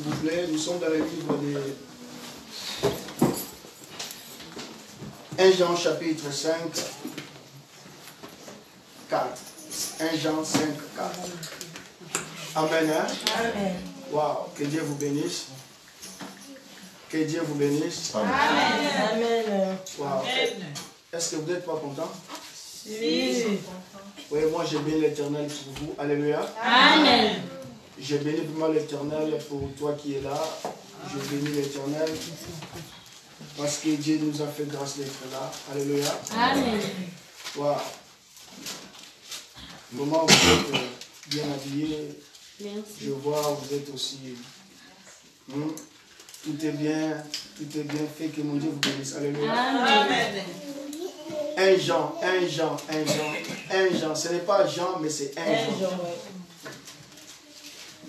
s'il vous plaît. Nous sommes dans le livre de 1 Jean chapitre 5, 4. 1 Jean 5, 4. Amen. Hein? Amen. Waouh, que Dieu vous bénisse. Que Dieu vous bénisse. Amen. Amen. Wow. Est-ce que vous n'êtes pas content? Oui. Oui, moi j'ai béni l'Éternel pour vous. Alléluia. Amen. J'ai béni vraiment l'Éternel pour toi qui es là. Je bénis l'Éternel parce que Dieu nous a fait grâce d'être là. Alléluia. Amen. Wow. Comment vous êtes bien habillés. Merci. Je vois, vous êtes aussi. Tout est bien fait. Que mon Dieu vous bénisse. Alléluia. Amen. 1 Jean. Ce n'est pas Jean, mais c'est 1 Jean.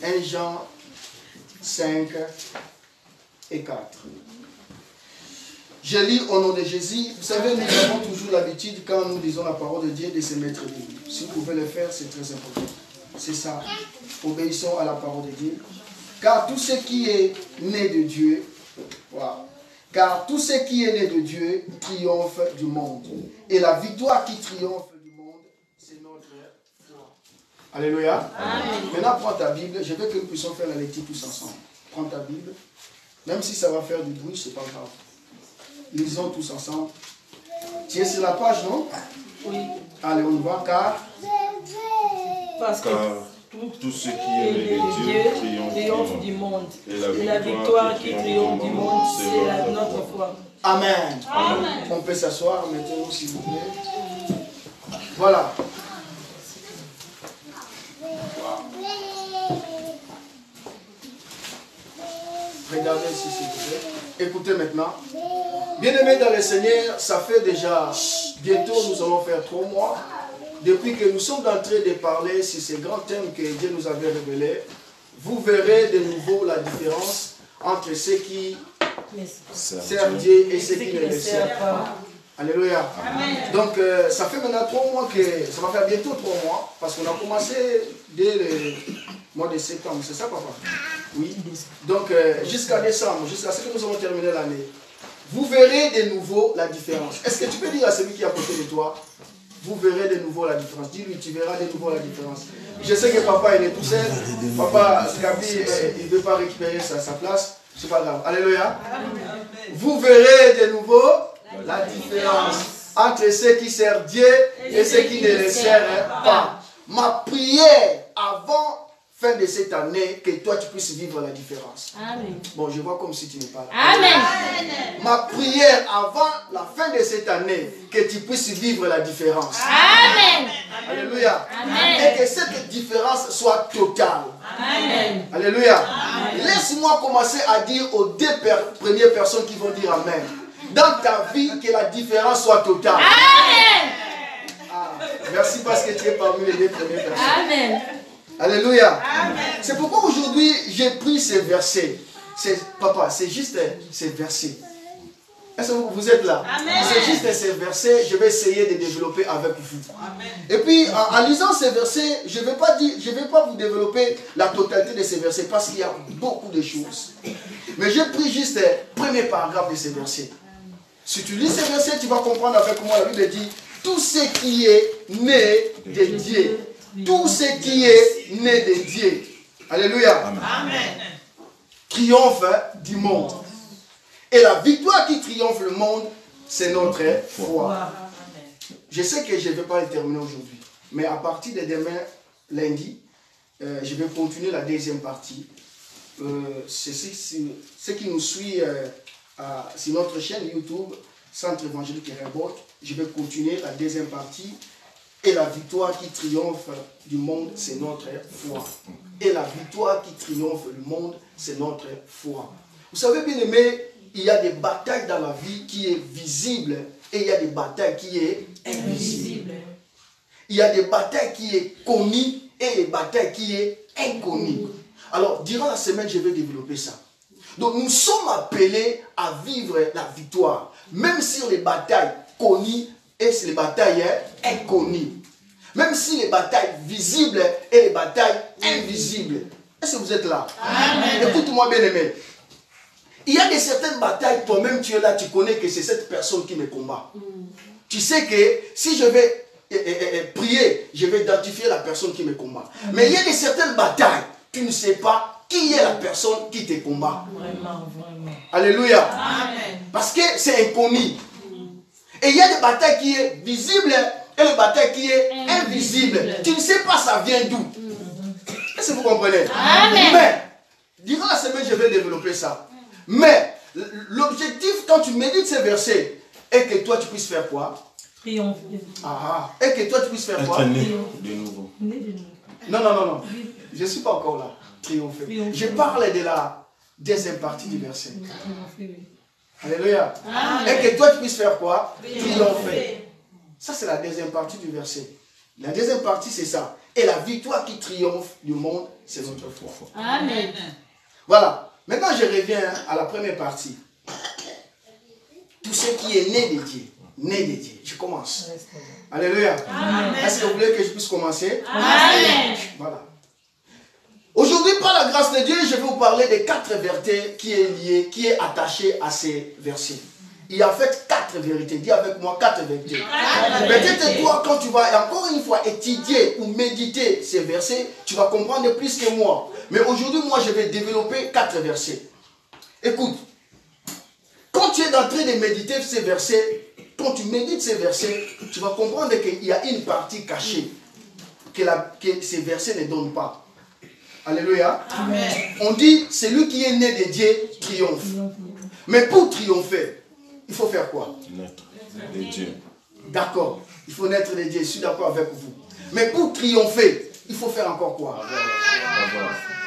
1 Jean 5 et 4. Je lis au nom de Jésus. Vous savez, nous avons toujours l'habitude, quand nous lisons la parole de Dieu, de se mettre debout. Si vous pouvez le faire, c'est très important. C'est ça. Obéissons à la parole de Dieu. Car tout ce qui est né de Dieu, car tout ce qui est né de Dieu triomphe du monde. Et la victoire qui triomphe du monde, c'est notre foi. Alléluia. Amen. Maintenant, prends ta Bible. Je veux que nous puissions faire la lecture tous ensemble. Prends ta Bible. Même si ça va faire du bruit, c'est pas grave. Lisons tous ensemble. Tu es sur la page, non? Oui. Allez, on y va. Parce que tout ce qui est né de Dieu triomphe du monde. Et la victoire qui triomphe du monde, c'est notre foi. Amen. Amen. On peut s'asseoir maintenant, s'il vous plaît. Voilà. Regardez ici, s'il vous plaît. Écoutez maintenant. Bien-aimés dans le Seigneur, ça fait déjà bientôt, nous allons faire 3 mois. Depuis que nous sommes en train de parler sur ces grands thèmes que Dieu nous avait révélés, vous verrez de nouveau la différence entre ceux qui servent Dieu et ceux qui ne le servent pas. Alléluia. Amen. Donc, ça fait maintenant 3 mois que... Ça va faire bientôt 3 mois, parce qu'on a commencé dès le mois de septembre. C'est ça, papa? Oui. Donc, jusqu'à décembre, jusqu'à ce que nous allons terminer l'année, vous verrez de nouveau la différence. Est-ce que tu peux dire à celui qui est à côté de toi, vous verrez de nouveau la différence? Dis-lui, tu verras de nouveau la différence. Je sais que papa, il est tout seul. Papa, Gabi, il ne veut pas récupérer sa place. C'est pas grave. Alléluia. Vous verrez de nouveau la différence entre ceux qui servent Dieu et ceux qui ne le servent pas. Ma prière avant fin de cette année, que toi tu puisses vivre la différence. Amen. Bon, je vois comme si tu n'es pas là. Amen. Ma prière avant la fin de cette année, que tu puisses vivre la différence. Amen. Alléluia. Amen. Et que cette différence soit totale. Amen. Alléluia. Laisse-moi commencer à dire aux 2 premières personnes qui vont dire Amen. Dans ta vie, que la différence soit totale. Amen. Ah, merci parce que tu es parmi les 2 premières personnes. Amen. Alléluia. C'est pourquoi aujourd'hui j'ai pris ces versets. Papa, c'est juste ces versets. Est-ce que vous êtes là? C'est juste ces versets, je vais essayer de développer avec vous. Amen. Et puis en lisant ces versets, je ne vais pas vous développer la totalité de ces versets parce qu'il y a beaucoup de choses. Mais j'ai pris juste le premier paragraphe de ces versets. Si tu lis ces versets, tu vas comprendre avec moi. La Bible dit, tout ce qui est né de Dieu. Tout ce qui est né de Dieu. Alléluia. Amen. Triomphe du monde. Et la victoire qui triomphe le monde, c'est notre foi. Je sais que je ne vais pas le terminer aujourd'hui. Mais à partir de demain, lundi, je vais continuer la deuxième partie. Ceux qui nous suivent sur notre chaîne YouTube, Centre évangélique et Révolte, je vais continuer la deuxième partie. Et la victoire qui triomphe du monde, c'est notre foi. Et la victoire qui triomphe du monde, c'est notre foi. Vous savez, bien aimé, il y a des batailles dans la vie qui est visible et il y a des batailles qui est invisible. Il y a des batailles qui est connues et des batailles qui est inconnues. Alors, durant la semaine, je vais développer ça. Donc, nous sommes appelés à vivre la victoire, même sur les batailles connues et sur les batailles inconnues. Même si les batailles visibles et les batailles invisibles. Est-ce que vous êtes là? Amen. Écoute-moi bien aimé. Il y a des certaines batailles, toi-même tu es là, tu connais que c'est cette personne qui me combat. Tu sais que si je vais prier, je vais identifier la personne qui me combat. Mais il y a des certaines batailles, tu ne sais pas qui est la personne qui te combat. Vraiment, vraiment. Alléluia. Amen. Parce que c'est inconnu. Et il y a des batailles qui sont visibles et les batailles qui sont invisibles. Tu ne sais pas ça vient d'où. Est-ce que vous comprenez? Amen. Mais, durant la semaine, je vais développer ça. Mais, l'objectif, quand tu médites ces versets, est que toi, tu puisses faire quoi? Triompher. Et que toi, tu puisses faire quoi? Être né de nouveau. Né de nous. Non. Je ne suis pas encore là. Triompher. Je parle de la deuxième partie du verset. Triompher, oui. Alléluia. Amen. Et que toi, tu puisses faire quoi? Triompher. Ça, c'est la deuxième partie du verset. La deuxième partie, c'est ça. Et la victoire qui triomphe du monde, c'est notre foi. Amen. Voilà. Maintenant, je reviens à la première partie. Tout ce qui est né de Dieu. Né de Dieu. Je commence. Alléluia. Amen. Est-ce que vous voulez que je puisse commencer? Amen. Voilà. Aujourd'hui, par la grâce de Dieu, je vais vous parler des 4 vérités qui est liée, qui est attachée à ces versets. Il y a en fait 4 vérités. Dis avec moi 4 vérités. Peut-être toi, quand tu vas encore une fois étudier ou méditer ces versets, tu vas comprendre plus que moi. Mais aujourd'hui, moi, je vais développer 4 versets. Écoute, quand tu es en train de méditer ces versets, quand tu médites ces versets, tu vas comprendre qu'il y a une partie cachée que ces versets ne donnent pas. Alléluia. Amen. On dit, celui qui est né de Dieu triomphe. Mais pour triompher, il faut faire quoi? Naître de Dieu. D'accord. Il faut naître de Dieu. Je suis d'accord avec vous. Mais pour triompher, il faut faire encore quoi?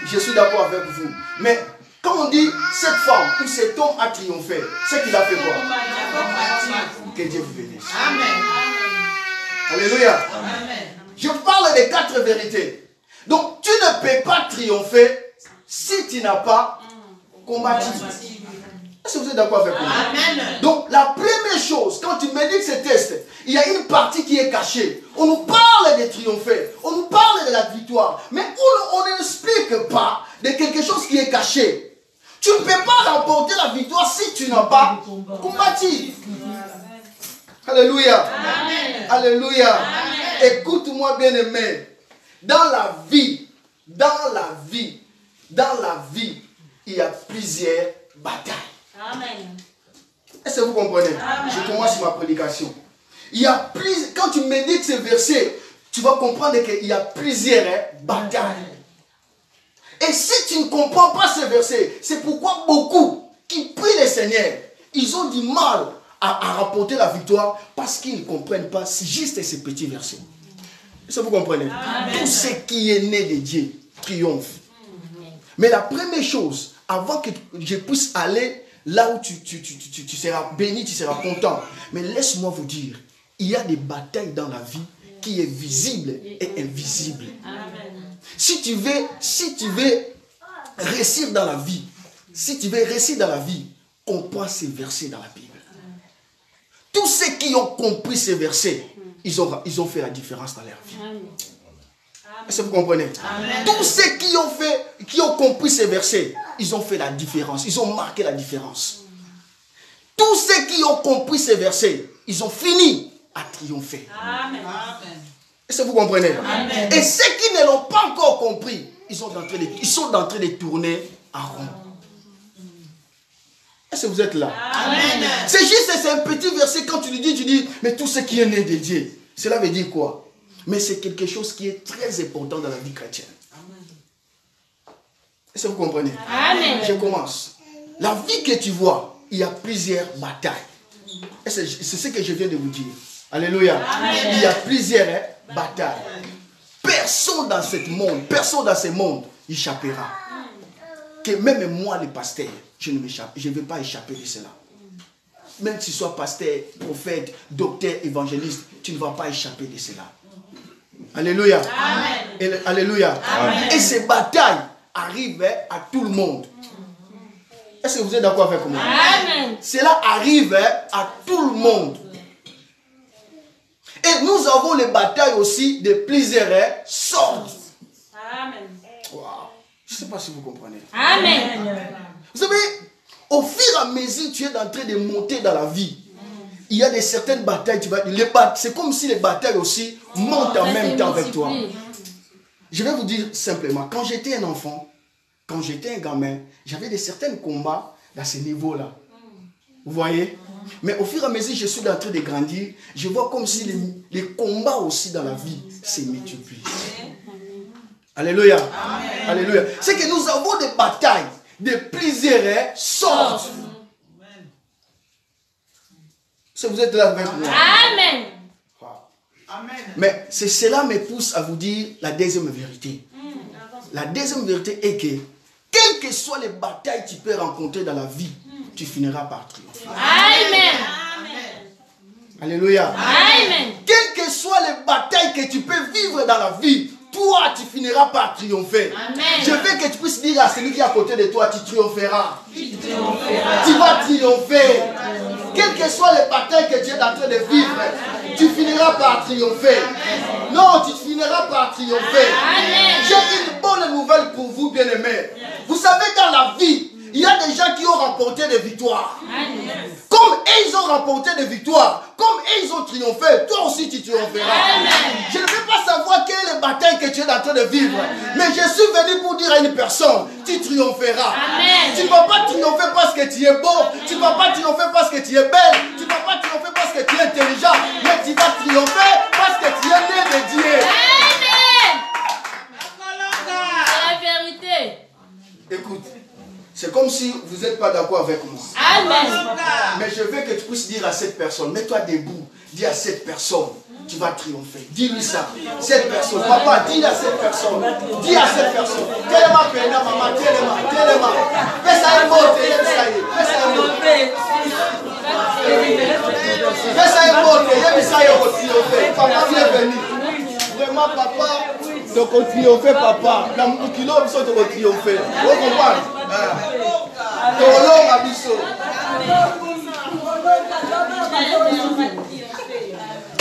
Je suis d'accord avec vous. Mais quand on dit cette femme ou cet homme a triomphé, c'est qu'il a fait quoi? Que Dieu vous bénisse. Amen. Alléluia. Amen. Je parle des 4 vérités. Donc, tu ne peux pas triompher si tu n'as pas combattu. Est-ce que vous êtes d'accord avec moi? Amen. Donc, la première chose, quand tu médites ces tests, il y a une partie qui est cachée. On nous parle de triompher, on nous parle de la victoire, mais on n'explique pas de quelque chose qui est caché. Tu ne peux pas remporter la victoire si tu n'as pas combattu. Alléluia. Amen. Alléluia. Écoute-moi bien aimé. Dans la vie, il y a plusieurs batailles. Amen. Est-ce que vous comprenez? Amen. Je commence ma prédication. Quand tu médites ces versets, tu vas comprendre qu'il y a plusieurs batailles. Et si tu ne comprends pas ces versets, c'est pourquoi beaucoup qui prient le Seigneur, ils ont du mal à rapporter la victoire parce qu'ils ne comprennent pas juste ces petits versets. Est-ce que vous comprenez? Amen. Tout ce qui est né de Dieu triomphe. Mais la première chose, avant que je puisse aller là où tu seras béni, tu seras content. Mais laisse-moi vous dire, il y a des batailles dans la vie qui est visible et invisible. Amen. Si tu veux réussir dans la vie, comprends ces versets dans la Bible. Tous ceux qui ont compris ces versets, ils ont fait la différence dans leur vie. Est-ce que vous comprenez? Amen. Tous ceux qui ont compris ces versets, ils ont fait la différence. Ils ont marqué la différence. Tous ceux qui ont compris ces versets, ils ont fini à triompher. Amen. Est-ce que vous comprenez? Amen. Et ceux qui ne l'ont pas encore compris, ils sont en train de tourner en rond. Est-ce que vous êtes là? Amen. C'est juste, c'est un petit verset, quand tu lui dis, mais tout ce qui est né de Dieu. Cela veut dire quoi? Mais c'est quelque chose qui est très important dans la vie chrétienne. Est-ce que vous comprenez? Amen. Je commence. La vie que tu vois, il y a plusieurs batailles. Et c'est ce que je viens de vous dire. Alléluia. Amen. Il y a plusieurs batailles. Personne dans ce monde échappera. Que même moi, le pasteur, je ne vais pas échapper de cela. Même si tu sois pasteur, prophète, docteur, évangéliste, tu ne vas pas échapper de cela. Alléluia. Amen. Alléluia. Amen. Et ces batailles arrivent à tout le monde. Est-ce que vous êtes d'accord avec moi? Amen. Cela arrive à tout le monde. Et nous avons les batailles aussi de plusieurs sortes. Amen. Wow. Je ne sais pas si vous comprenez. Amen. Vous savez, au fur et à mesure que tu es en train de monter dans la vie, il y a certaines batailles. C'est comme si les batailles aussi montent en même temps avec toi. Je vais vous dire simplement, quand j'étais un enfant, quand j'étais un gamin, j'avais certains combats dans ce niveau-là. Vous voyez? Mais au fur et à mesure que je suis en train de grandir, je vois comme si les combats aussi dans la vie se multiplient. Alléluia. Amen. Alléluia. C'est que nous avons des batailles, des plaisirs sortent. Si vous êtes là avec moi. Amen. Amen. Mais cela me pousse à vous dire la deuxième vérité. La deuxième vérité est que, quelles que soient les batailles que tu peux rencontrer dans la vie, tu finiras par triompher. Amen. Alléluia. Amen. Quelles que soient les batailles que tu peux vivre dans la vie, toi, tu finiras par triompher. Amen. Je veux que tu puisses dire à celui qui est à côté de toi, tu triompheras. Tu triompheras. Tu vas triompher. Quelles que soient les batailles que tu es en train de vivre, tu finiras par triompher. Non, tu finiras par triompher. J'ai une bonne nouvelle pour vous, bien-aimés. Vous savez, dans la vie, il y a des gens qui ont remporté des victoires. Comme ils ont remporté des victoires, comme ils ont triomphé, toi aussi tu triompheras. Je ne veux pas savoir quelle est la bataille que tu es en train de vivre, mais je suis venu pour dire à une personne, tu triompheras. Tu ne vas pas triompher parce que tu es beau, tu ne vas pas triompher parce que tu es belle, tu ne vas pas triompher parce que tu es intelligent, mais tu vas triompher parce que tu es né de Dieu. C'est la vérité. Écoute. C'est comme si vous n'êtes pas d'accord avec moi. Amen. Mais je veux que tu puisses dire à cette personne, mets-toi debout, dis à cette personne, tu vas triompher. Dis-lui ça. Cette personne, papa, dis à cette personne. Dis à cette personne. Tellement pena, maman, tellement. Fais ça un mot, fais ça un mot. Fais ça un mot, papa, tu es venu. Vraiment, papa, donc on triomphe, papa. Dans mon kilo, on va triompher. Vous comprenez?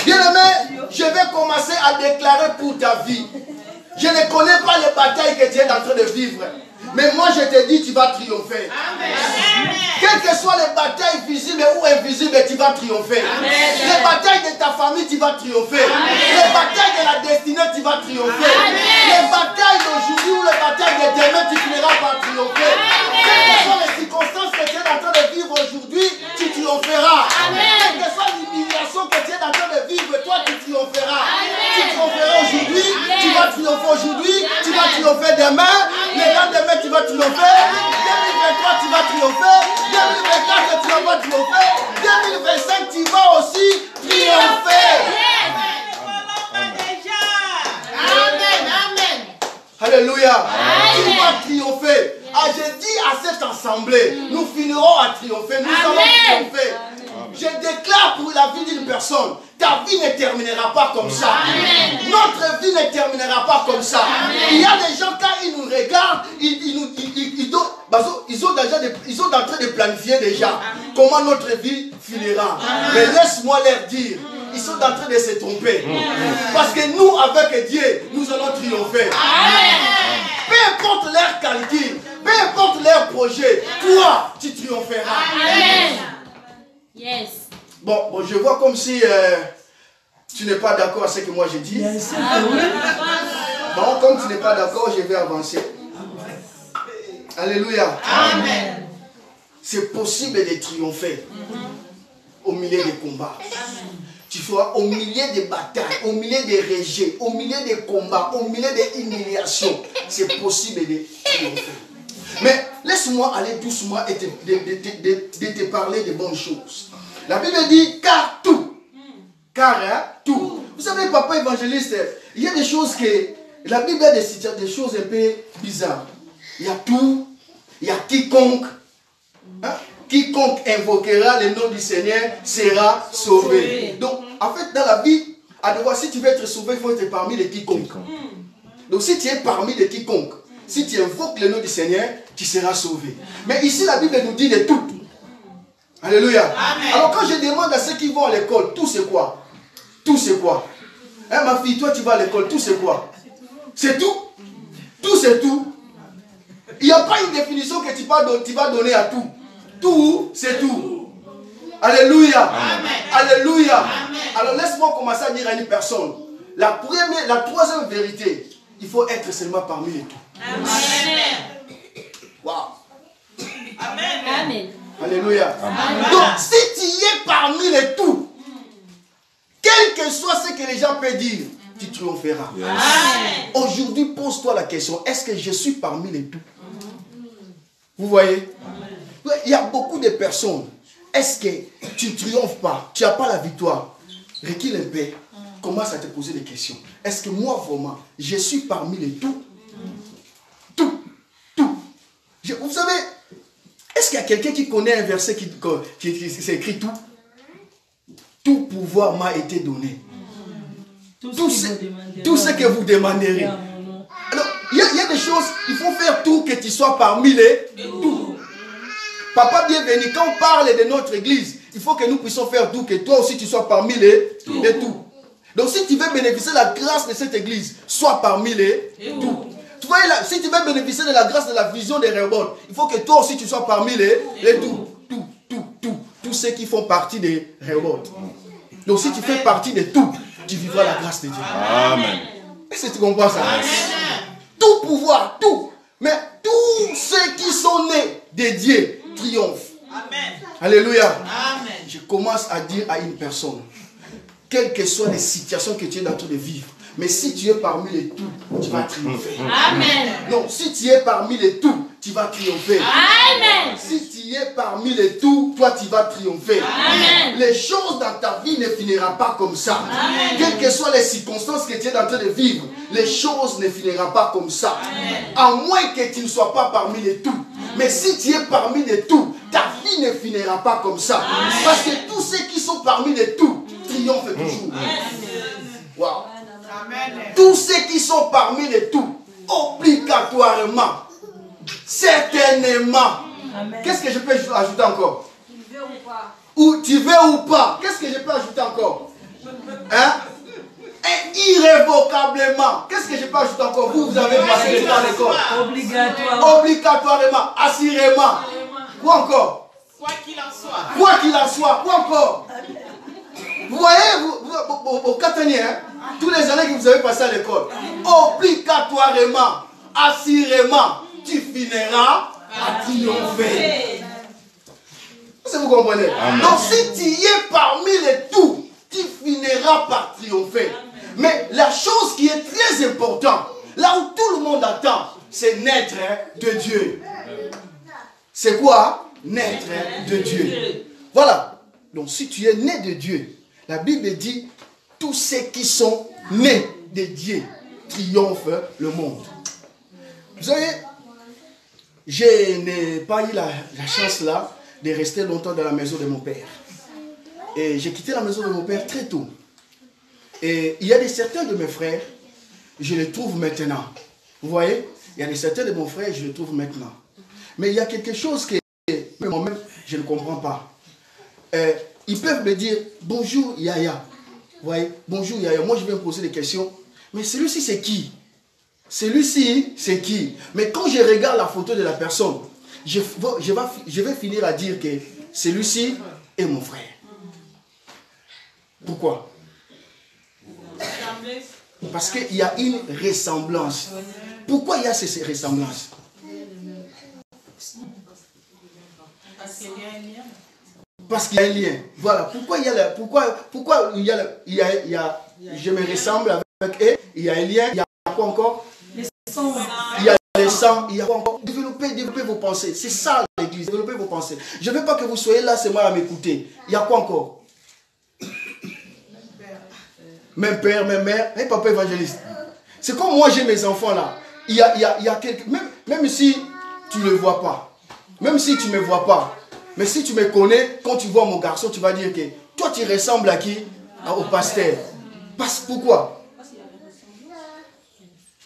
Bien-aimé, je vais commencer à déclarer pour ta vie. Je ne connais pas les batailles que tu es en train de vivre. Mais moi je te dis, tu vas triompher. Quelles que soient les batailles visibles ou invisibles, tu vas triompher. Les batailles de ta famille, tu vas triompher. Les batailles de la destinée, tu vas triompher. Les batailles d'aujourd'hui ou les batailles de demain, tu finiras par triompher. Quelles que soient les circonstances que tu es en train de vivre aujourd'hui, tu triompheras. Quelle que soit l'humiliation que tu es en train de vivre, toi tu triompheras. Tu triompheras aujourd'hui, tu vas triompher aujourd'hui, tu vas triompher demain, le lendemain tu vas triompher, 2023 tu vas triompher, 2024 tu vas triompher, 2025 tu vas aussi triompher. Amen. Alléluia. Tu vas triompher. Ah, je dis à cette assemblée, nous finirons à triompher, nous allons triompher. Je déclare pour la vie d'une personne, ta vie ne terminera pas comme ça. Amen. Notre vie ne terminera pas comme ça. Amen. Il y a des gens, quand ils nous regardent, ils sont en train de planifier déjà comment notre vie finira. Amen. Mais laisse-moi leur dire, ils sont en train de se tromper. Parce que nous, avec Dieu, nous allons triompher. Amen. Peu importe leur calcul, peu importe leur projet, toi, tu triompheras. Amen. Yes. Bon, je vois comme si tu n'es pas d'accord avec ce que moi j'ai dit. Bon, comme tu n'es pas d'accord, je vais avancer. Alléluia. Amen. C'est possible de triompher au milieu des combats. Tu feras au milieu des batailles, au milieu des rejets, au milieu des combats, au milieu des humiliations. C'est possible de triompher. Mais laisse-moi aller doucement et te parler de bonnes choses. La Bible dit car tout. Car tout. Vous savez, papa évangéliste, il y a des choses que la Bible a des choses un peu bizarres. Il y a tout, il y a quiconque. Quiconque invoquera le nom du Seigneur sera sauvé. Donc, en fait, dans la vie, si tu veux être sauvé, il faut être parmi les quiconques. Donc, si tu es parmi les quiconques, si tu invoques le nom du Seigneur, tu seras sauvé. Mais ici, la Bible nous dit de tout. Alléluia. Amen. Alors, quand je demande à ceux qui vont à l'école, tout c'est quoi? Tout c'est quoi? Hein, ma fille, toi, tu vas à l'école, tout c'est quoi? C'est tout? Tout c'est tout? Il n'y a pas une définition que tu vas donner à tout. Tout, c'est tout. Alléluia. Amen. Alléluia. Amen. Alors laisse-moi commencer à dire à une personne. La troisième vérité, il faut être seulement parmi les tout. Amen. Wow. Amen. Amen. Alléluia. Amen. Donc si tu y es parmi les tout, quel que soit ce que les gens peuvent dire, tu triompheras. Yes. Amen. Aujourd'hui, pose-toi la question, est-ce que je suis parmi les tout? Vous voyez? Ouais, il y a beaucoup de personnes. Est-ce que tu ne triomphes pas? Tu n'as pas la victoire? Recule un peu. Commence à te poser des questions. Est-ce que moi, vraiment, je suis parmi les tout? Tout. Tout. Vous savez, est-ce qu'il y a quelqu'un qui connaît un verset qui s'écrit tout? Tout pouvoir m'a été donné. Tout ce que vous demanderez. Alors, il y a des choses, il faut faire tout que tu sois parmi les tout. Papa bienvenu, quand on parle de notre église, il faut que nous puissions faire tout, que toi aussi tu sois parmi les tout. Donc si tu veux bénéficier de la grâce de cette église, sois parmi les tout. Tu vois, si tu veux bénéficier de la grâce de la vision des Rehoboth, il faut que toi aussi tu sois parmi les tout. Tous ceux qui font partie des Rehoboth. Donc si tu fais partie de tout, tu vivras la grâce de Dieu. Amen. Est-ce que tu comprends ça? Amen. Tout pouvoir, tout. Mais tous ceux qui sont nés de Dieu triomphent. Amen. Alléluia. Amen. Je commence à dire à une personne, quelles que soient les situations que tu es en train de vivre, mais si tu es parmi les tout, tu vas triompher. Amen. Non, si tu es parmi les tout, tu vas triompher. Amen. Si tu es parmi les tout, toi tu vas triompher. Amen. Les choses dans ta vie ne finiront pas comme ça. Amen. Quelles que soient les circonstances que tu es en train de vivre, les choses ne finiront pas comme ça. Amen. À moins que tu ne sois pas parmi les tout. Mais si tu es parmi les tout, ta vie ne finira pas comme ça. Amen. Parce que tous ceux qui sont parmi les tout triomphent toujours. Wow. Amen. Tous ceux qui sont parmi les tout, obligatoirement, certainement. Qu'est-ce que je peux ajouter encore? Ou tu veux ou pas. Qu'est-ce que je peux ajouter encore? Hein? Et irrévocablement. Qu'est-ce que je peux ajouter encore? Vous avez passé le temps à l'école. Obligatoire. Obligatoirement, assurément. Quoi encore? Quoi qu'il en soit. Quoi qu'il en soit. Quoi encore? Vous voyez, au Catania, hein, tous les années que vous avez passé à l'école, obligatoirement, assurément, tu finiras à triompher. Est-ce que vous comprenez? Amen. Donc si tu y es parmi les tout, tu finiras par triompher. Mais la chose qui est très importante, là où tout le monde attend, c'est naître de Dieu. C'est quoi? Naître de Dieu. Voilà. Donc si tu es né de Dieu, la Bible dit, tous ceux qui sont nés de Dieu triomphent le monde. Vous savez, je n'ai pas eu la chance là de rester longtemps dans la maison de mon père. Et j'ai quitté la maison de mon père très tôt. Et il y a certains de mes frères, je les trouve maintenant. Vous voyez? Il y a certains de mon frère, je les trouve maintenant. Mais il y a quelque chose que moi-même, je ne comprends pas. Ils peuvent me dire, bonjour Yaya. Vous voyez? Bonjour Yaya. Moi, je vais me poser des questions. Mais celui-ci, c'est qui? Celui-ci, c'est qui? Mais quand je regarde la photo de la personne, je vais finir à dire que celui-ci est mon frère. Pourquoi? Parce qu'il y a une ressemblance. Pourquoi il y a ces ressemblances? Parce qu'il y a un lien. Voilà. Pourquoi il y a je me ressemble avec eux. Il y a un lien. Il y a quoi encore? Il y a les sangs. Il y a quoi encore? Développez vos pensées. C'est ça l'église. Développez vos pensées. Je ne veux pas que vous soyez là seulement à m'écouter. Il y a quoi encore? Même père, même mère. Et papa évangéliste. C'est comme moi j'ai mes enfants là. Il y a quelques... Même si tu ne le vois pas. Même si tu ne me vois pas. Mais si tu me connais, quand tu vois mon garçon, tu vas dire que toi tu ressembles à qui? Au pasteur. Pourquoi?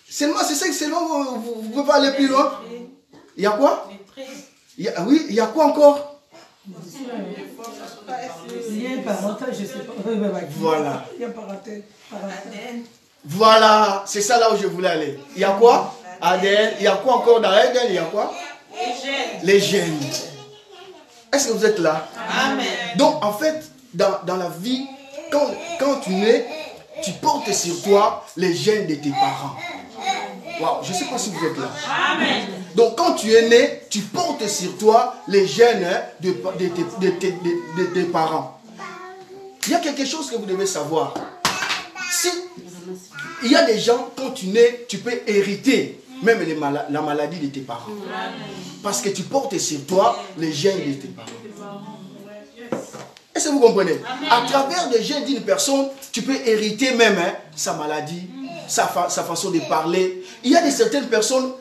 Seulement, c'est ça que seulement vous ne pouvez pas aller plus loin. Il y a quoi? Oui, il y a quoi encore? Lien parental, je ne sais pas. Voilà. Lien parental. Voilà, c'est ça là où je voulais aller. Il y a quoi? ADN. Il y a quoi encore dans ADN? Il y a quoi? Les gènes. Est-ce que vous êtes là? Amen. Donc, en fait, dans la vie, quand tu nais, tu portes sur toi les gènes de tes parents. Wow, je ne sais pas si vous êtes là. Amen. Donc, quand tu es né, tu portes sur toi les gènes de tes parents. Il y a quelque chose que vous devez savoir. Si il y a des gens, quand tu nais, tu peux hériter même la maladie de tes parents. Parce que tu portes sur toi les gènes de tes parents. Est-ce que vous comprenez? À travers les gènes d'une personne, tu peux hériter même sa maladie, sa façon de parler. Il y a certaines personnes,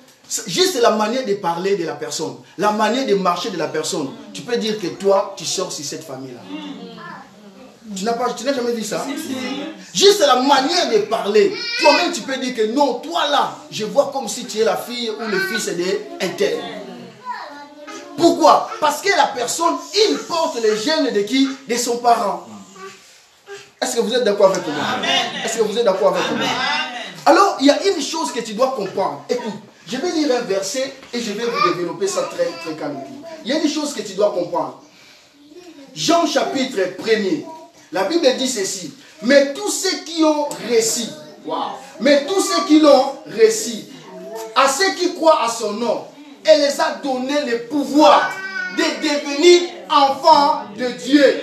juste la manière de parler de la personne, la manière de marcher de la personne. Tu peux dire que toi, tu sors sur cette famille-là. Tu n'as jamais dit ça? Juste la manière de parler. Toi-même, tu peux dire que non, toi là, je vois comme si tu es la fille ou le fils d'un tel. Pourquoi? Parce que la personne, il porte les gènes de qui? De son parent. Est-ce que vous êtes d'accord avec moi? Est-ce que vous êtes d'accord avec moi? Alors, il y a une chose que tu dois comprendre. Écoute, je vais lire un verset et je vais vous développer ça très, très calmement. Il y a une chose que tu dois comprendre. Jean chapitre 1er. La Bible dit ceci. Mais tous ceux qui ont réussi, mais tous ceux qui l'ont réussi, à ceux qui croient à son nom, elle les a donné le pouvoir de devenir enfants de Dieu,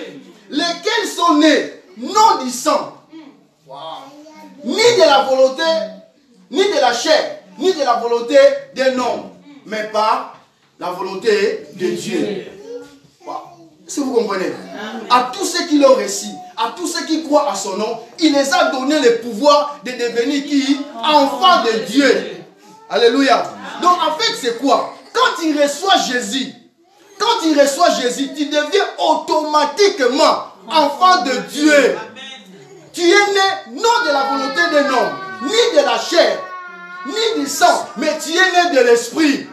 lesquels sont nés non du sang, ni de la volonté, ni de la chair, ni de la volonté d'un homme, mais par la volonté de Dieu. Si vous comprenez, à tous ceux qui l'ont réussi, à tous ceux qui croient à son nom, il les a donné le pouvoir de devenir qui? Enfants de Dieu. Alléluia. Donc en fait c'est quoi? Quand il reçoit Jésus, tu deviens automatiquement enfant de Dieu. Tu es né non de la volonté d'un homme, ni de la chair, ni du sang, mais tu es né de l'esprit.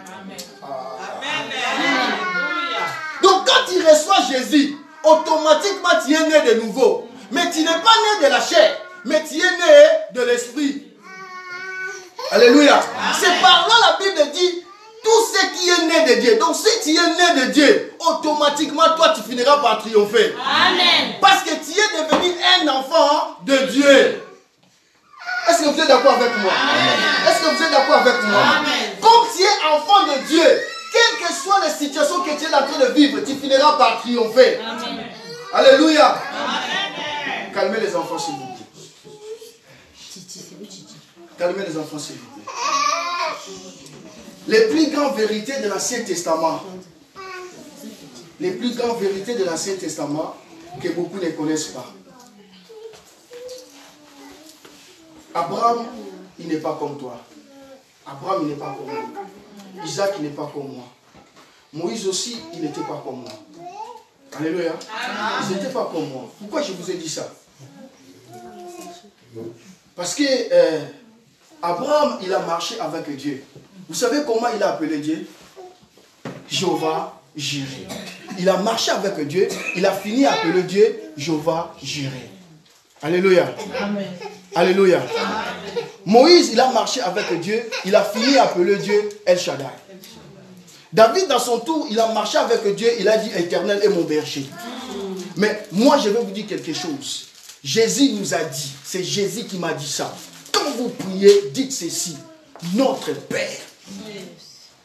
Donc quand tu reçois Jésus, automatiquement tu es né de nouveau. Mais tu n'es pas né de la chair, mais tu es né de l'esprit. Alléluia. C'est par là la Bible dit tout ce qui est né de Dieu. Donc si tu es né de Dieu, automatiquement toi tu finiras par triompher. Amen. Parce que tu es devenu un enfant de Dieu. Est-ce que vous êtes d'accord avec moi? Est-ce que vous êtes d'accord avec moi? Comme tu es enfant de Dieu, quelles que soient les situations que tu es en train de vivre, tu finiras par triompher. Amen. Alléluia. Amen. Calmez les enfants s'il vous plaît. Calmez les enfants s'il vous plaît. Les plus grandes vérités de l'Ancien Testament. Les plus grandes vérités de l'Ancien Testament que beaucoup ne connaissent pas. Abraham, il n'est pas comme toi. Abraham, il n'est pas comme moi. Isaac, il n'est pas comme moi. Moïse aussi, il n'était pas comme moi. Alléluia. Ils n'étaient pas comme moi. Pourquoi je vous ai dit ça? Parce que Abraham, il a marché avec Dieu. Vous savez comment il a appelé Dieu? Jéhovah Jireh. Il a marché avec Dieu. Il a fini à appeler Dieu Jéhovah Jireh. Alléluia. Amen. Alléluia. Amen. Moïse, il a marché avec Dieu. Il a fini à appeler Dieu El Shaddai. David, dans son tour, il a marché avec Dieu. Il a dit Éternel est mon berger. Mais moi, je vais vous dire quelque chose. Jésus nous a dit, c'est Jésus qui m'a dit ça. Quand vous priez, dites ceci. Notre Père.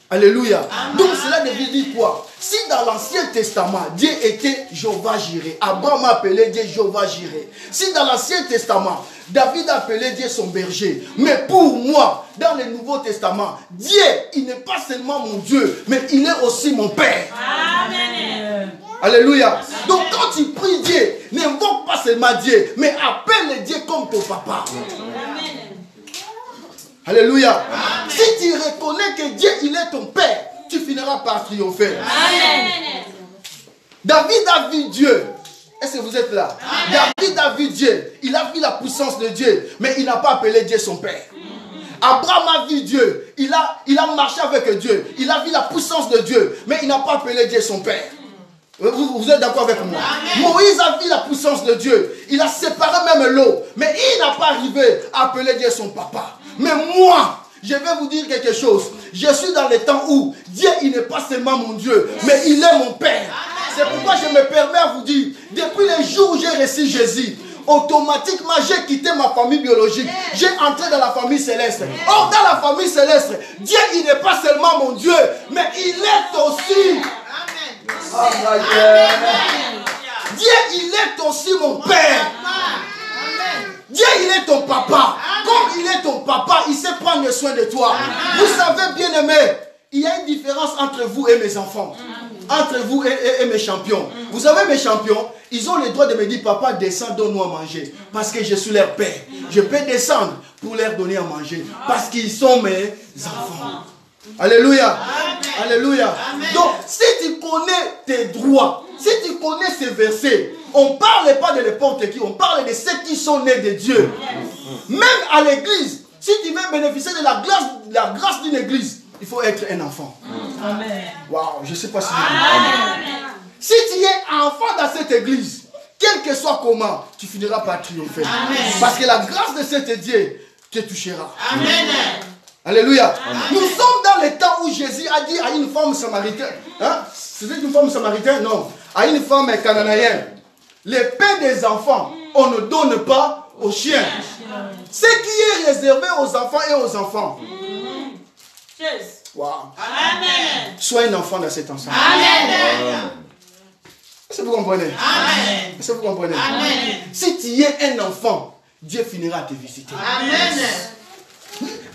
Alléluia. Donc cela devait dire quoi? Si dans l'Ancien Testament, Dieu était Jéhovah Jireh, Abraham a appelé Dieu Jéhovah Jireh. Si dans l'Ancien Testament, David a appelé Dieu son berger. Mais pour moi, dans le Nouveau Testament, Dieu, il n'est pas seulement mon Dieu, mais il est aussi mon Père. Amen. Alléluia. Donc quand tu pries Dieu, n'invoque pas seulement Dieu, mais appelle Dieu comme ton papa. Amen. Alléluia. Amen. Si tu reconnais que Dieu, il est ton Père, tu finiras par triompher. Amen. David a vu Dieu. Est-ce que vous êtes là? Amen. David a vu Dieu. Il a vu la puissance de Dieu, mais il n'a pas appelé Dieu son Père. Abraham a vu Dieu. Il a marché avec Dieu. Il a vu la puissance de Dieu, mais il n'a pas appelé Dieu son Père. Vous êtes d'accord avec moi? Amen. Moïse a vu la puissance de Dieu. Il a séparé même l'eau, mais il n'a pas arrivé à appeler Dieu son papa. Mais moi, je vais vous dire quelque chose. Je suis dans les temps où Dieu, il n'est pas seulement mon Dieu, mais il est mon Père. C'est pourquoi je me permets à vous dire, depuis les jours où j'ai reçu Jésus, automatiquement, j'ai quitté ma famille biologique. J'ai entré dans la famille céleste. Or, dans la famille céleste, Dieu, il n'est pas seulement mon Dieu, mais il est aussi... Dieu, il est aussi mon Père. Dieu, il est ton papa. Comme il est ton papa, il sait prendre soin de toi. Vous savez, bien aimé, il y a une différence entre vous et mes enfants. Entre vous et mes champions. Vous savez, mes champions, ils ont le droit de me dire, papa, descends, donne-nous à manger. Parce que je suis leur père. Je peux descendre pour leur donner à manger. Parce qu'ils sont mes enfants. Alléluia. Amen. Alléluia. Amen. Donc, si tu connais tes droits, si tu connais ces versets, on ne parle pas de n'importe qui, on parle de ceux qui sont nés de Dieu. Même à l'église, si tu veux bénéficier de la grâce d'une église, il faut être un enfant. Amen. Waouh, je ne sais pas si... Si tu es enfant dans cette église, quel que soit comment, tu finiras par triompher. Amen. Parce que la grâce de cet Dieu te touchera. Amen. Alléluia. Amen. Nous sommes dans le temps où Jésus a dit à une femme samaritaine, hein? C'était une femme samaritaine? Non. À une femme cananéenne, les pains des enfants, on ne donne pas aux chiens. Ce qui est réservé aux enfants et aux enfants. Wow. Amen. Sois un enfant dans cet ensemble. Amen. Est-ce que vous comprenez? Amen. Est-ce que vous comprenez? Amen. Si tu es un enfant, Dieu finira à te visiter. Amen.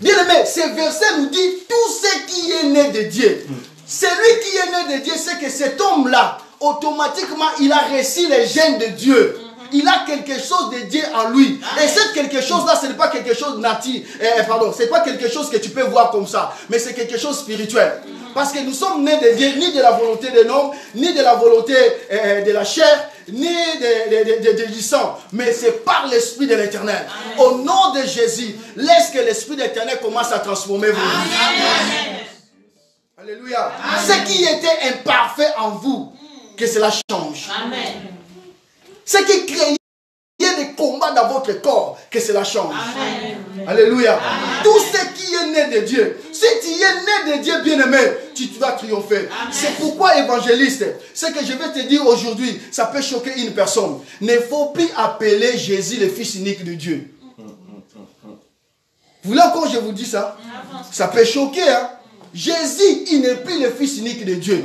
Bien aimé, ce verset nous dit tout ce qui est né de Dieu. Celui qui est né de Dieu, c'est que cet homme-là, automatiquement, il a reçu les gènes de Dieu. Il a quelque chose de Dieu en lui. Et c'est quelque chose-là, ce n'est pas quelque chose natif. Ce n'est pas quelque chose que tu peux voir comme ça. Mais c'est quelque chose de spirituel. Parce que nous sommes nés de Dieu, ni de la volonté de l'homme, ni de la volonté de la chair, ni du sang. Mais c'est par l'Esprit de l'Éternel. Au nom de Jésus, laisse que l'Esprit de l'Éternel commence à transformer vos vies. Alléluia. Ce qui était imparfait en vous, que cela change. Amen. Ce qui créait des combats dans votre corps, que cela change. Amen. Alléluia. Amen. Tout ce qui est né de Dieu, si tu es né de Dieu, bien-aimé, tu vas triompher. C'est pourquoi, évangéliste, ce que je vais te dire aujourd'hui, ça peut choquer une personne. Il ne faut plus appeler Jésus le Fils unique de Dieu. Vous voulez encore que je vous dise ça? Ça peut choquer, hein? Jésus, il n'est plus le Fils unique de Dieu.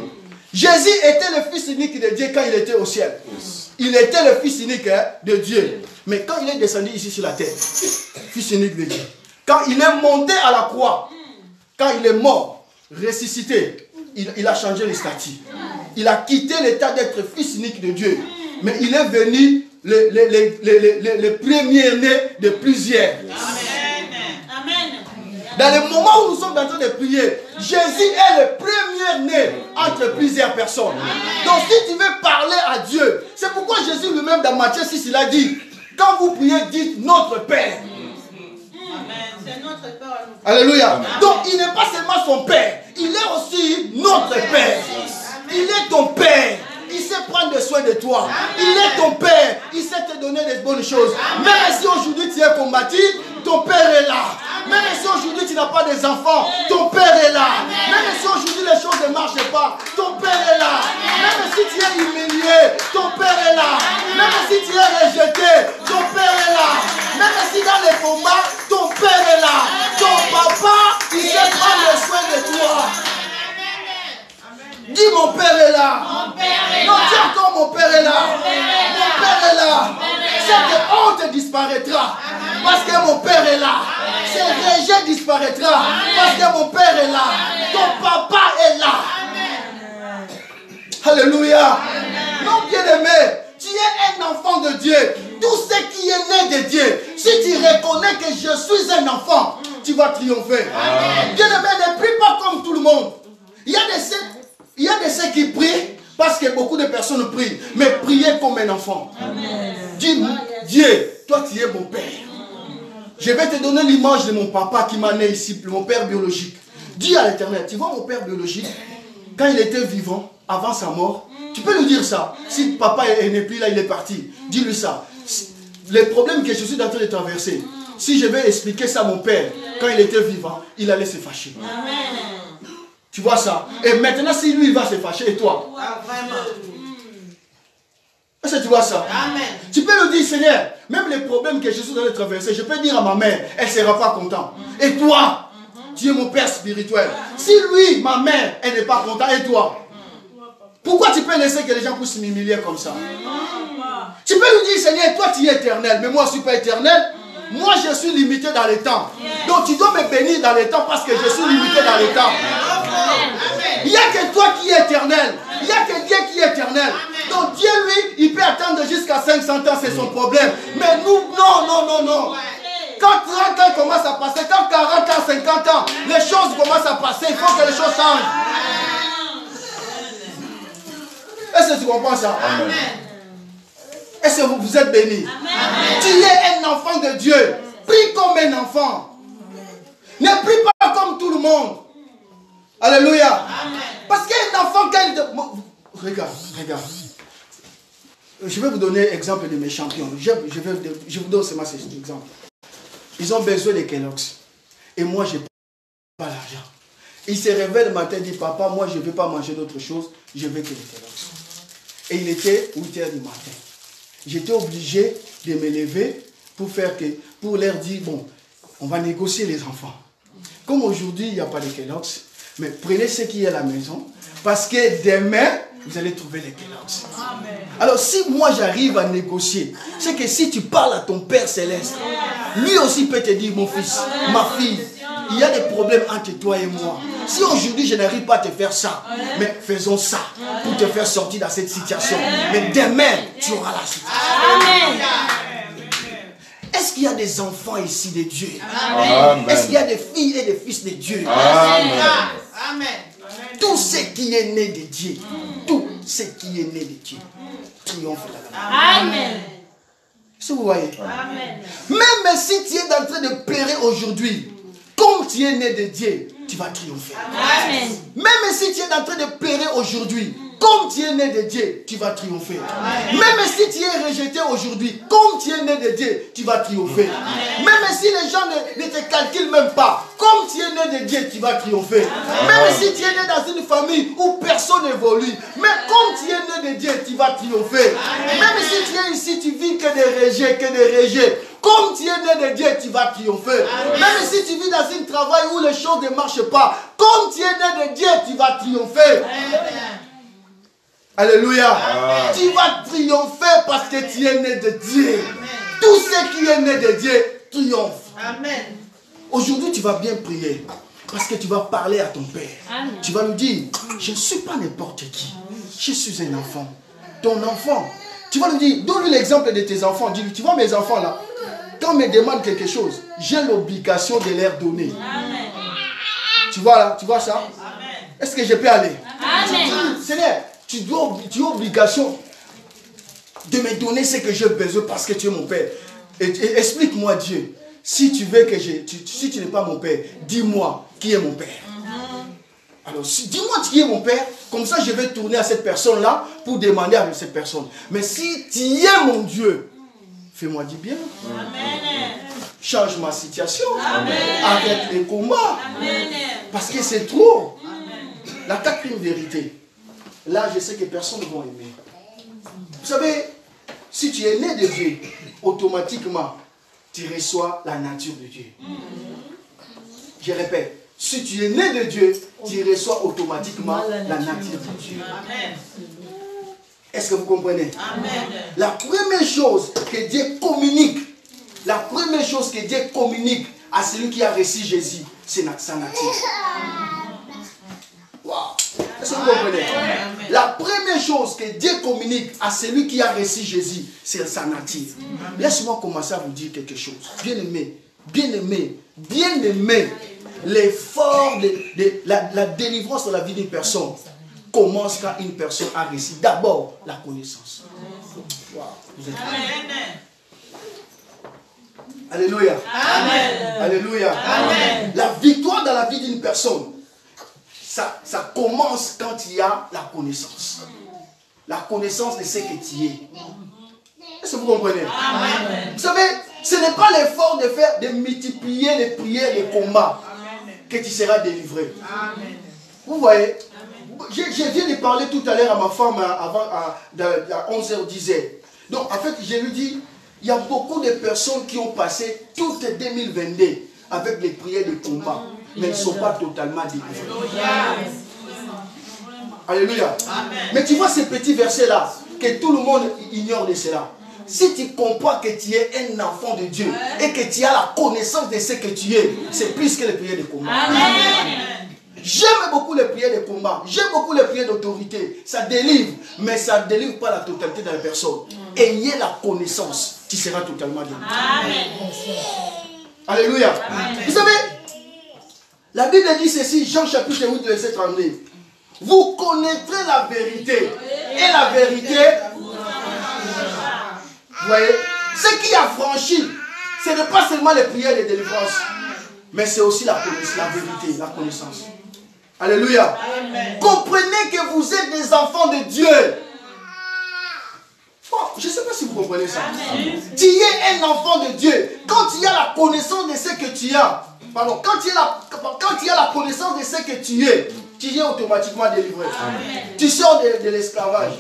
Jésus était le Fils unique de Dieu quand il était au ciel. Il était le Fils unique de Dieu. Mais quand il est descendu ici sur la terre, Fils unique de Dieu. Quand il est monté à la croix, quand il est mort, ressuscité, il a changé le statut. Il a quitté l'état d'être Fils unique de Dieu. Mais il est venu le premier-né de plusieurs. Amen. Dans le moment où nous sommes en train de prier, Jésus est le premier-né entre plusieurs personnes. Donc si tu veux parler à Dieu, c'est pourquoi Jésus lui-même dans Matthieu 6, il a dit, quand vous priez, dites notre Père. C'est notre Père. Alléluia. Amen. Donc il n'est pas seulement son Père, il est aussi notre Père. Il est ton Père. Il sait prendre soin de toi. Il est ton Père. Il sait te donner des bonnes choses. Même si aujourd'hui tu es combattu, ton Père est là. Même si aujourd'hui tu n'as pas des enfants, ton Père est là. Même si aujourd'hui les choses ne marchent pas, ton Père est là. Même si tu es humilié, ton Père est là. Même si tu es rejeté, ton Père est là. Même si dans les combats, ton Père est là. Ton papa, il sait prendre soin de toi. Dis mon Père est là. Mon Père est là. Non, dis encore mon Père est là. Mon Père est là. Cette honte disparaîtra. Parce que mon Père est là. Ce rejet disparaîtra. Parce que mon Père est là. Ton papa est là. Alléluia. Non, bien-aimé, tu es un enfant de Dieu. Tout ce qui est né de Dieu, si tu reconnais que je suis un enfant, tu vas triompher. Bien-aimé, ne prie pas comme tout le monde. Il y a de ceux qui prient parce que beaucoup de personnes prient. Mais priez comme un enfant. Dis, Dieu, toi tu es mon Père. Je vais te donner l'image de mon papa qui m'a né ici, mon père biologique. Dis à l'Éternel, tu vois mon père biologique, quand il était vivant, avant sa mort, tu peux lui dire ça. Si papa n'est plus là, il est parti. Dis-lui ça. Les problèmes que je suis en train de traverser, Si je vais expliquer ça à mon père, quand il était vivant, il allait se fâcher. Tu vois ça? Et maintenant, si lui, il va se fâcher, et toi? Est-ce que tu vois ça? Amen. Tu peux lui dire, Seigneur, même les problèmes que Jésus allait traverser, je peux dire à ma mère, elle ne sera pas contente. Et toi, tu es mon père spirituel. Si lui, ma mère, elle n'est pas contente, et toi? Pourquoi tu peux laisser que les gens puissent m'humilier comme ça? Tu peux lui dire, Seigneur, toi tu es éternel, mais moi je ne suis pas éternel. Moi je suis limité dans les temps. Donc tu dois me bénir dans les temps parce que je suis limité dans les temps. Il n'y a que toi qui es éternel. Il n'y a que Dieu qui est éternel. Donc Dieu, lui, il peut attendre jusqu'à 500 ans, c'est son problème. Mais nous, non. Quand 30 ans commencent à passer, quand 40 ans, 50 ans, les choses commencent à passer, il faut que les choses changent. Est-ce que tu comprends ça? Amen. Est-ce que vous êtes bénis? Tu es un enfant de Dieu. Prie comme un enfant. Ne prie pas comme tout le monde. Alléluia. Amen. Parce qu'un enfant, quand il... Regarde. Je vais vous donner l'exemple de mes champions. Je vous donne seulement cet exemple. Ils ont besoin de Kellogg's. Et moi, je n'ai pas l'argent. Ils se réveillent le matin et disent, papa, moi, je ne veux pas manger d'autre chose. Je veux que les Kellogg's. Et il était 8 h du matin. J'étais obligé de me lever pour leur dire, bon, on va négocier les enfants. Comme aujourd'hui, il n'y a pas de Kellogg's, mais prenez ce qui est à la maison, parce que demain, vous allez trouver les Kellogg's. Alors, si moi j'arrive à négocier, c'est que si tu parles à ton Père Céleste, lui aussi peut te dire, mon fils, ma fille, il y a des problèmes entre toi et moi. Si aujourd'hui je n'arrive pas à te faire ça, mais faisons ça pour te faire sortir de cette situation. Mais demain, tu auras la suite. Est-ce qu'il y a des enfants ici de Dieu? Est-ce qu'il y a des filles et des fils de Dieu? Amen. Tout ce qui est né de Dieu, tout ce qui est né de Dieu, triomphe là-bas. Amen. Est-ce que vous voyez? Amen. Même si tu es en train de pleurer aujourd'hui, comme tu es né de Dieu, tu vas triompher. Amen. Même si tu es en train de pleurer aujourd'hui, comme tu es né de Dieu, tu vas triompher. Même si tu es rejeté aujourd'hui, comme tu es né de Dieu, tu vas triompher. Même si les gens ne te calculent même pas, comme tu es né de Dieu, tu vas triompher. Même si tu es né dans une famille où personne n'évolue, mais comme tu es né de Dieu, tu vas triompher. Même si tu es ici, tu vis que des rejets. Comme tu es né de Dieu, tu vas triompher. Même si tu vis dans un travail où les choses ne marchent pas, comme tu es né de Dieu, tu vas triompher. Alléluia. Tu vas triompher parce que tu es né de Dieu. Tout ce qui est né de Dieu triomphe. Amen. Aujourd'hui, tu vas bien prier parce que tu vas parler à ton Père. Amen. Tu vas lui dire, je ne suis pas n'importe qui. Je suis un enfant. Ton enfant. Tu vas lui dire, donne-lui l'exemple de tes enfants. Dis-lui, tu vois mes enfants là, quand ils me demandent quelque chose, j'ai l'obligation de leur donner. Amen. Tu vois là, tu vois ça? Est-ce que je peux aller? Amen. Seigneur, tu as obligation de me donner ce que j'ai besoin parce que tu es mon Père. Et explique-moi Dieu, si tu veux que si tu n'es pas mon Père, dis-moi qui est mon Père. Alors, dis-moi qui est mon Père, comme ça je vais tourner à cette personne-là pour demander à cette personne. Mais si tu es mon Dieu, fais-moi du bien. Amen. Change ma situation. Amen. Arrête les combats. Amen. Parce que c'est trop. La quatrième vérité. Là, je sais que personne ne va aimer. Vous savez, si tu es né de Dieu, automatiquement, tu reçois la nature de Dieu. Je répète, si tu es né de Dieu, tu reçois automatiquement la nature de Dieu. Est-ce que vous comprenez? Amen. La première chose que Dieu communique, à celui qui a reçu Jésus, c'est sa nature. Wow. Est-ce que vous comprenez? La première chose que Dieu communique à celui qui a reçu Jésus, c'est sa nature. Laisse-moi commencer à vous dire quelque chose. Bien-aimé, l'effort de la délivrance de la vie d'une personne commence quand une personne a reçu d'abord la connaissance. Wow. Vous êtes Alléluia. Amen. Alléluia. Amen. La victoire dans la vie d'une personne, ça commence quand il y a la connaissance. La connaissance de ce que tu es. Est-ce que vous comprenez? Amen. Vous savez, Ce n'est pas l'effort de multiplier les prières, les combats que tu seras délivré. Vous voyez, je viens de parler tout à l'heure à ma femme à 11h, 10h. Donc en fait, je lui dis, il y a beaucoup de personnes qui ont passé toute 2022 avec les prières de combat, mais ils ne sont pas totalement délivrés. Alléluia. Mais tu vois ces petits versets-là, que tout le monde ignore de cela. Si tu comprends que tu es un enfant de Dieu et que tu as la connaissance de ce que tu es, c'est plus que les prières de combat. J'aime beaucoup les prières de combat, j'aime beaucoup les prières d'autorité. Ça délivre, mais ça ne délivre pas la totalité de la personne. Ayez la connaissance, tu seras totalement délivré. Alléluia. Vous savez, la Bible dit ceci, Jean chapitre 8, verset 32. Vous connaîtrez la vérité. Et la vérité, vous voyez, ce qui a franchi, ce n'est pas seulement les prières de délivrance, mais c'est aussi la vérité, la connaissance. Alléluia. Amen. Comprenez que vous êtes des enfants de Dieu. Oh, je ne sais pas si vous comprenez ça. Amen. Tu es un enfant de Dieu. Quand tu as la connaissance de ce que tu as, pardon, quand tu as la connaissance de ce que tu es automatiquement délivré. Amen. Tu sors de l'esclavage.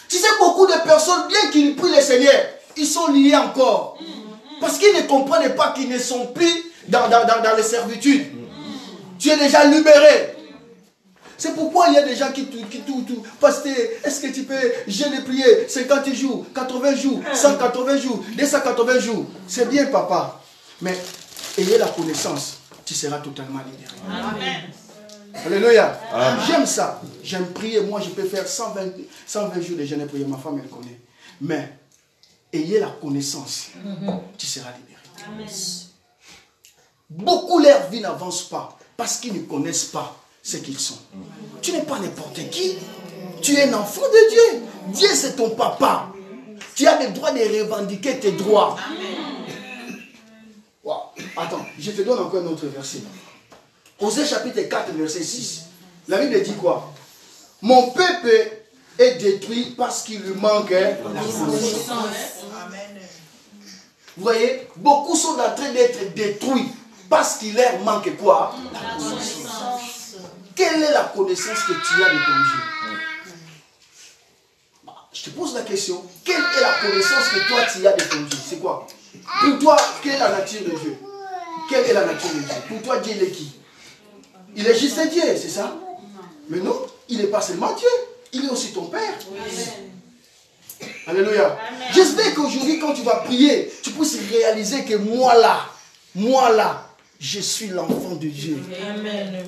Tu sais, beaucoup de personnes, bien qu'ils prient le Seigneur, ils sont liés encore. Parce qu'ils ne comprennent pas qu'ils ne sont plus dans les servitudes. Tu es déjà libéré. C'est pourquoi il y a des gens qui tout. Pasteur, est-ce que tu peux jeûner, prier 50 jours, 80 jours, 180 jours, 280 jours? C'est bien, papa. Mais ayez la connaissance, tu seras totalement libéré. Amen. Alléluia. J'aime ça. J'aime prier. Moi, je peux faire 120 jours de jeûne et prier. Ma femme, elle connaît. Mais ayez la connaissance, tu seras libéré. Amen. Beaucoup, leur vie n'avance pas parce qu'ils ne connaissent pas ce qu'ils sont. Tu n'es pas n'importe qui. Tu es un enfant de Dieu. Dieu, c'est ton papa. Tu as le droit de revendiquer tes droits. Wow. Attends, je te donne encore un autre verset. Osée chapitre 4, verset 6. La Bible dit quoi? Mon peuple est détruit parce qu'il lui manque la connaissance. Vous voyez, beaucoup sont en train d'être détruits parce qu'il leur manque quoi? La connaissance. Quelle est la connaissance que tu as de ton Dieu? Je te pose la question. Quelle est la connaissance que toi tu as de ton Dieu? C'est quoi? Pour toi, quelle est la nature de Dieu? Quelle est la nature de Dieu? Pour toi, Dieu est qui? Il est juste Dieu, c'est ça? Mais non, il n'est pas seulement Dieu. Il est aussi ton Père. Alléluia. J'espère qu'aujourd'hui, quand tu vas prier, tu puisses réaliser que moi là, je suis l'enfant de Dieu. Amen.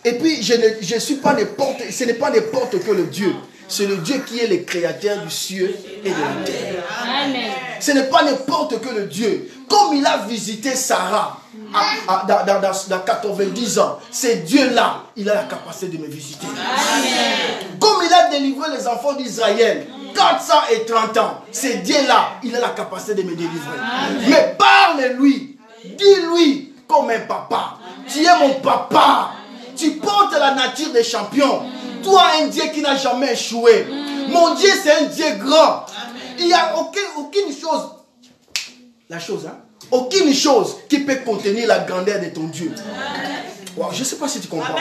Et puis, je suis pas n'importe, ce n'est pas n'importe que le Dieu. C'est le Dieu qui est le créateur du ciel et de la terre. Amen. Ce n'est pas n'importe que le Dieu. Comme il a visité Sarah dans 90 ans, c'est Dieu-là, il a la capacité de me visiter. Amen. Comme il a délivré les enfants d'Israël, 430 ans, c'est Dieu-là, il a la capacité de me délivrer. Amen. Mais parle-lui, dis-lui comme un papa. Tu es mon papa. Tu portes la nature des champions. Toi, un Dieu qui n'a jamais échoué. Mon Dieu, c'est un Dieu grand. Il n'y a aucune chose. La chose, hein? Aucune chose qui peut contenir la grandeur de ton Dieu. Wow, je ne sais pas si tu comprends.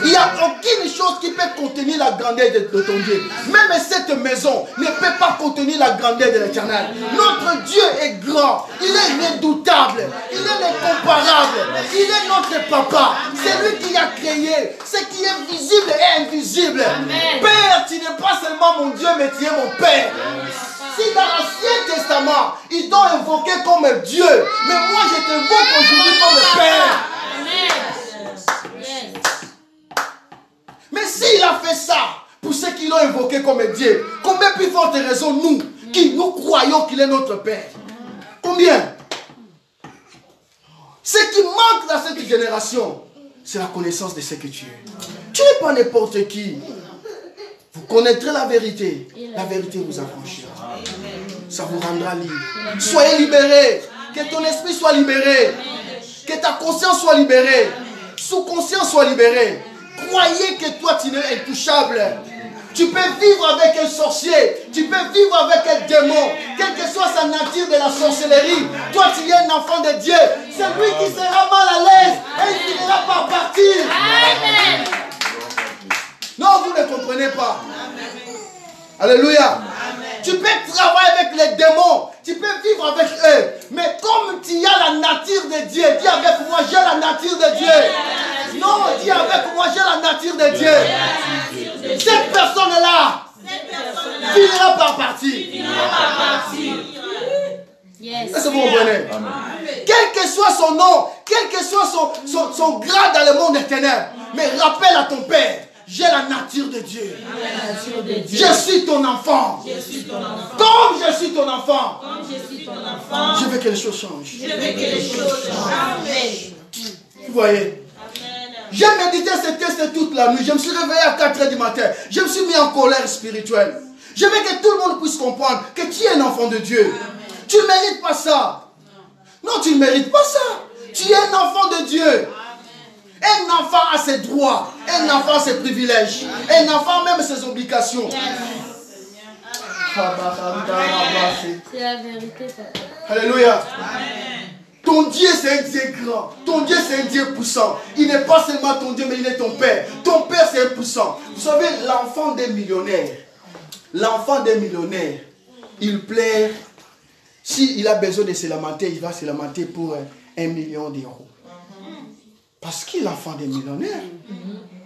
Il n'y a aucune chose qui peut contenir la grandeur de ton Dieu. Même cette maison ne peut pas contenir la grandeur de l'Éternel. Notre Dieu est grand. Il est redoutable. Il est incomparable. Il est notre papa. C'est lui qui a créé ce qui est visible et invisible. Amen. Père, tu n'es pas seulement mon Dieu, mais tu es mon Père. Si dans l'Ancien Testament, ils t'ont invoqué comme Dieu, mais moi je t'invoque aujourd'hui comme Père. Mais s'il a fait ça pour ceux qui l'ont invoqué comme Dieu, combien plus forte raison nous, qui nous croyons qu'il est notre Père? Combien? Ce qui manque dans cette génération, c'est la connaissance de ce que tu es. Tu n'es pas n'importe qui. Vous connaîtrez la vérité. La vérité vous affranchira. Ça vous rendra libre. Soyez libérés. Que ton esprit soit libéré. Que ta conscience soit libérée. Sous-conscience soit libérée. Croyez que toi tu es intouchable. Tu peux vivre avec un sorcier. Tu peux vivre avec un démon. Quelle que soit sa nature de la sorcellerie. Toi, tu es un enfant de Dieu. C'est lui qui sera mal à l'aise. Et il finira par partir. Amen. Non, vous ne comprenez pas. Alléluia. Tu peux travailler avec les démons. Tu peux vivre avec eux. Mais comme tu as la nature de Dieu, dis avec moi, j'ai la nature de Dieu. Non, dis avec moi, j'ai la nature de Dieu. Cette personne-là finira par partir. Yes. Est-ce que vous comprenez? Quel que soit son nom, quel que soit son grade dans le monde des ténèbres, mais rappelle à ton Père. J'ai la nature de Dieu. Je suis ton enfant. Comme je suis ton enfant. Je veux que les choses changent. Vous voyez? J'ai médité ce texte toute la nuit. Je me suis réveillé à 4 h du matin. Je me suis mis en colère spirituelle. Je veux que tout le monde puisse comprendre que tu es un enfant de Dieu. Tu ne mérites pas ça. Non, tu ne mérites pas ça. Tu es un enfant de Dieu. Un enfant a ses droits, un enfant a ses privilèges, un enfant a même ses obligations. C'est la vérité, papa. Alléluia. Ton Dieu c'est un Dieu grand, ton Dieu c'est un Dieu puissant. Il n'est pas seulement ton Dieu, mais il est ton Père. Ton Père c'est un puissant. Vous savez, l'enfant des millionnaires, il plaît. S'il a besoin de se lamenter, il va se lamenter pour 1 million d'euros. Parce qu'il est l'enfant des millionnaires.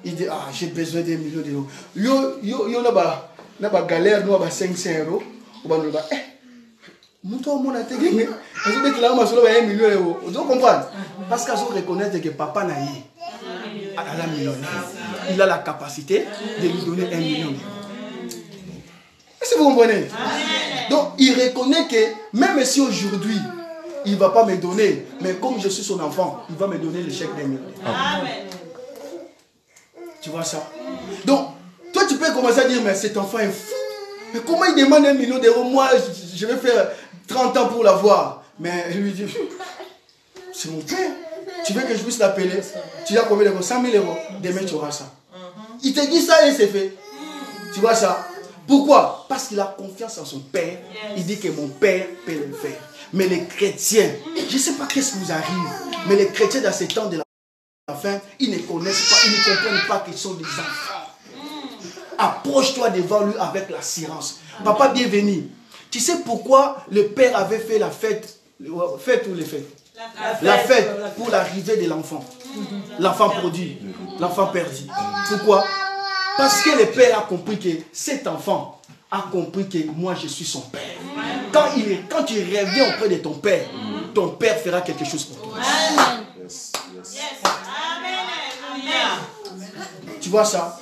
Il dit, ah, j'ai besoin d'1 million d'euros. Yo, n'a pas galère, nous, 500 euros. On va nous dire, mon a été gagné. Vous avez 1 million d'euros. Vous comprenez? Parce qu'ils reconnaissent que papa n'a pas millionnaire. Il a la capacité de lui donner 1 million d'euros. Est-ce que vous comprenez? Donc, il reconnaît que même si aujourd'hui, il ne va pas me donner, mais comme je suis son enfant, il va me donner le chèque d'1 million. Amen. Tu vois ça? Donc, toi tu peux commencer à dire, mais cet enfant est fou. Mais comment il demande 1 million d'euros? Moi, je vais faire 30 ans pour l'avoir. Mais il lui dit, c'est mon père. Tu veux que je puisse l'appeler? Tu as combien d'euros? 100 000 euros. Demain, tu auras ça. Il te dit ça et c'est fait. Tu vois ça? Pourquoi? Parce qu'il a confiance en son père. Il dit que mon père peut le faire. Mais les chrétiens, je ne sais pas qu'est-ce qui vous arrive, mais les chrétiens dans ces temps de la fin, ils ne connaissent pas, ils ne comprennent pas qu'ils sont des enfants. Approche-toi devant lui avec l'assurance. Papa, bienvenue. Tu sais pourquoi le père avait fait la fête? Fête ou les fêtes? La fête pour l'arrivée de l'enfant. L'enfant produit, l'enfant perdu. Pourquoi? Parce que le père a compris que cet enfant a compris que moi je suis son père. Quand tu reviens auprès de ton père fera quelque chose pour toi. Amen. Tu vois ça?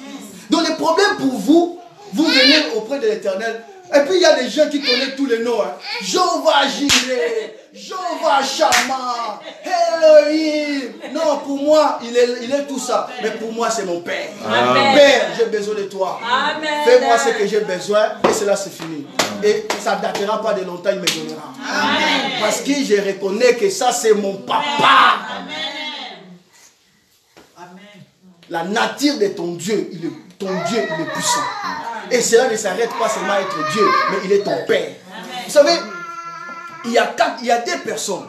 Donc le problème pour vous, vous venez auprès de l'Éternel. Et puis il y a des gens qui connaissent tous les noms. Hein. Jehovah Jireh, Jehovah Shammah, Elohim. Non, pour moi, il est tout ça. Mais pour moi, c'est mon Père. Amen. Père, j'ai besoin de toi. Fais-moi ce que j'ai besoin et cela c'est fini. Et ça ne datera pas de longtemps, il me donnera. Amen. Parce que je reconnais que ça, c'est mon papa. Amen. La nature de ton Dieu, ton Dieu, il est puissant. Et cela ne s'arrête pas seulement à être Dieu, mais il est ton Père. Amen. Vous savez, il y a des personnes,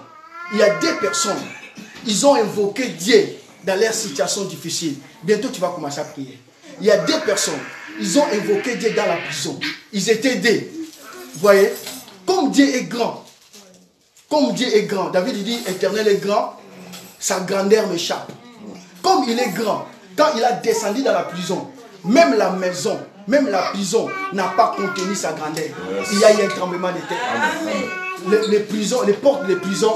ils ont invoqué Dieu dans leur situation difficile. Bientôt, tu vas commencer à prier. Il y a des personnes, ils ont invoqué Dieu dans la prison. Ils étaient aidés. Vous voyez, comme Dieu est grand, David dit, Éternel est grand, sa grandeur m'échappe. Comme il est grand, quand il a descendu dans la prison, même la maison, même la prison n'a pas contenu sa grandeur. Il y a eu un tremblement de terre. Les portes des prisons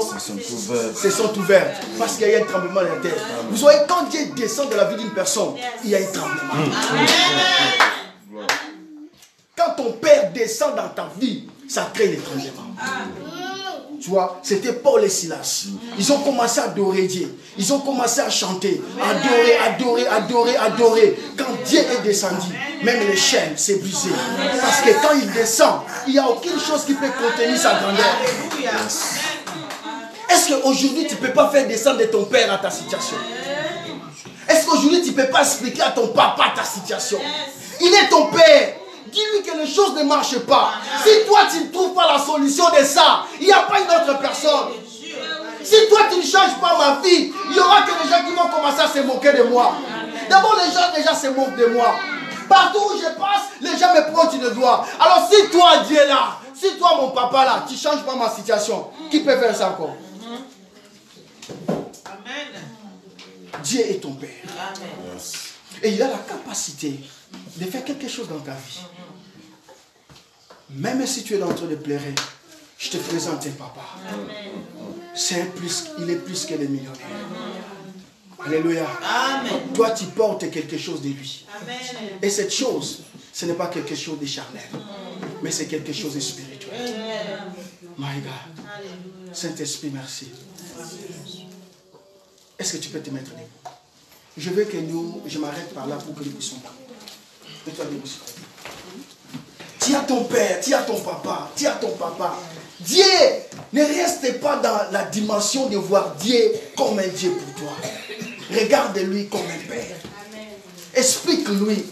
se sont ouvertes parce qu'il y a eu un tremblement de terre. Vous voyez, quand Dieu descend dans la vie d'une personne, il y a un tremblement. Quand ton Père descend dans ta vie, ça crée des tremblements. Tu vois, c'était Paul et Silas. Ils ont commencé à adorer Dieu. Ils ont commencé à chanter. Adorer. Quand Dieu est descendu, même les chaînes s'est brisées. Parce que quand il descend, il n'y a aucune chose qui peut contenir sa grandeur. Est-ce qu'aujourd'hui, tu ne peux pas faire descendre de ton père à ta situation? Est-ce qu'aujourd'hui, tu ne peux pas expliquer à ton papa ta situation? Il est ton Père. Dis-lui que les choses ne marchent pas. Si toi, tu ne trouves pas la solution de ça, il n'y a pas une autre personne. Si toi, tu ne changes pas ma vie, il y aura que les gens qui vont commencer à se moquer de moi. D'abord, les gens déjà se moquent de moi. Partout où je passe, les gens me pointent du doigt. Alors si toi, Dieu est là, si toi, mon papa là, tu ne changes pas ma situation, qui peut faire ça encore? Amen. Dieu est ton Père. Amen. Et il a la capacité de faire quelque chose dans ta vie. Même si tu es en train de pleurer, je te présente un papa. Il est plus que les millionnaires. Alléluia. Amen. Toi, tu portes quelque chose de lui. Amen. Et cette chose, ce n'est pas quelque chose de charnel, mais c'est quelque chose de spirituel. My God. Saint-Esprit, merci. Est-ce que tu peux te mettre debout? Je veux que je m'arrête par là pour que nous puissions parler. Mets-toi debout, s'il te plaît. Tu as ton père, tu as ton papa, tu as ton papa. Dieu, ne reste pas dans la dimension de voir Dieu comme un Dieu pour toi. Regarde-lui comme un père. Explique-lui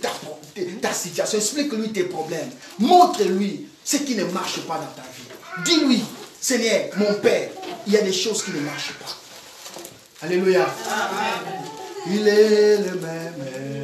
ta situation, explique-lui tes problèmes. Montre-lui ce qui ne marche pas dans ta vie. Dis-lui, Seigneur, mon Père, il y a des choses qui ne marchent pas. Alléluia. Il est le même.